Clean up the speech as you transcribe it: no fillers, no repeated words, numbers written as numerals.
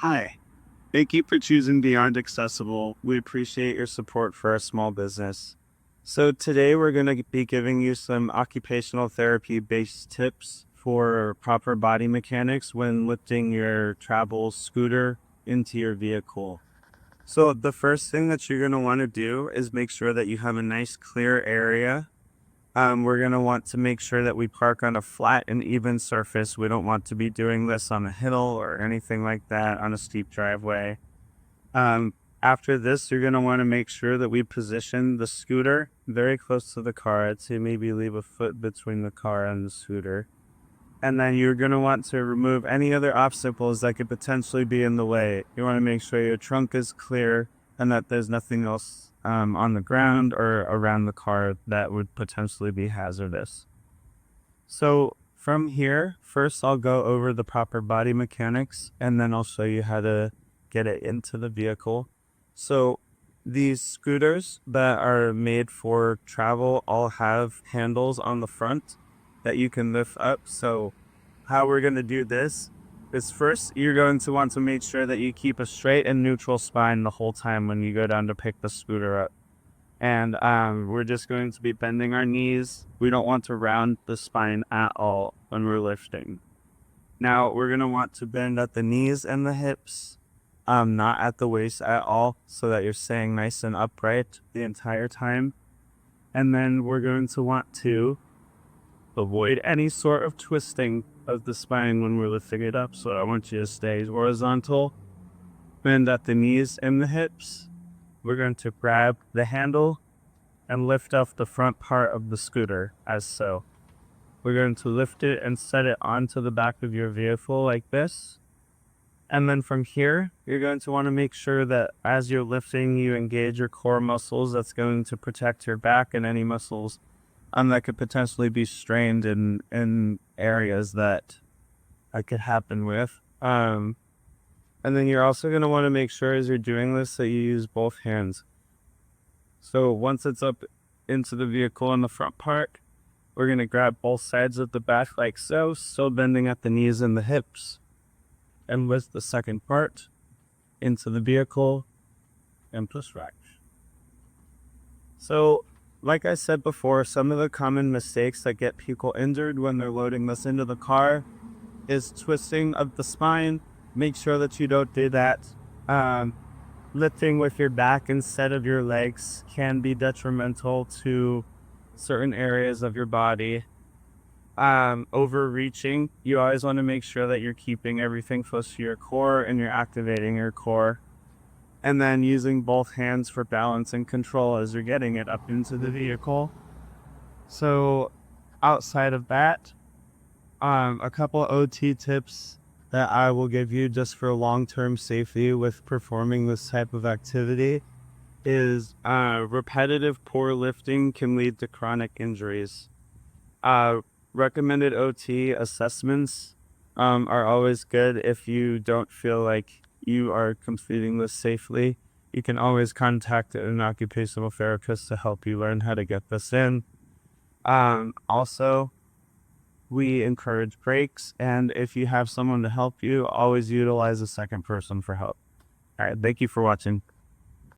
Hi, thank you for choosing Beyond Accessible. We appreciate your support for our small business. So, today we're going to be giving you some occupational therapy based tips for proper body mechanics when lifting your travel scooter into your vehicle. So, the first thing that you're going to want to do is make sure that you have a nice clear area. We're going to want to make sure that we park on a flat and even surface. We don't want to be doing this on a hill or anything like that on a steep driveway. Um, After this, you're going to want to make sure that we position the scooter very close to the car. I'd say maybe leave a foot between the car and the scooter. And then you're going to want to remove any other obstacles that could potentially be in the way. You want to make sure your trunk is clear and that there's nothing else on the ground or around the car that would potentially be hazardous. So from here, first I'll go over the proper body mechanics and then I'll show you how to get it into the vehicle. So these scooters that are made for travel all have handles on the front that you can lift up. So how we're going to do this is first you're going to want to make sure that you keep a straight and neutral spine the whole time when you go down to pick the scooter up. And we're just going to be bending our knees. We don't want to round the spine at all when we're lifting. Now we're going to want to bend at the knees and the hips, not at the waist at all, so that you're staying nice and upright the entire time. And then we're going to want to avoid any sort of twisting of the spine when we're lifting it up. So I want you to stay horizontal, bend at the knees and the hips. We're going to grab the handle and lift off the front part of the scooter as so. We're going to lift it and set it onto the back of your vehicle like this. And then from here, you're going to want to make sure that as you're lifting, you engage your core muscles. That's going to protect your back and any muscles that could potentially be strained in areas that could happen with. And then you're also going to want to make sure as you're doing this that you use both hands. So once it's up into the vehicle in the front part, we're going to grab both sides of the back like so, still bending at the knees and the hips. And with the second part into the vehicle and push back. So, like I said before, some of the common mistakes that get people injured when they're loading this into the car is twisting of the spine. Make sure that you don't do that. Lifting with your back instead of your legs can be detrimental to certain areas of your body. Overreaching, you always want to make sure that you're keeping everything close to your core and you're activating your core. And then using both hands for balance and control as you're getting it up into the vehicle. So outside of that, a couple OT tips that I will give you just for long-term safety with performing this type of activity is repetitive poor lifting can lead to chronic injuries. Recommended OT assessments are always good if you don't feel like you are completing this safely. You can always contact an occupational therapist to help you learn how to get this in. Also, we encourage breaks, and if you have someone to help you, always utilize a second person for help. All right, thank you for watching.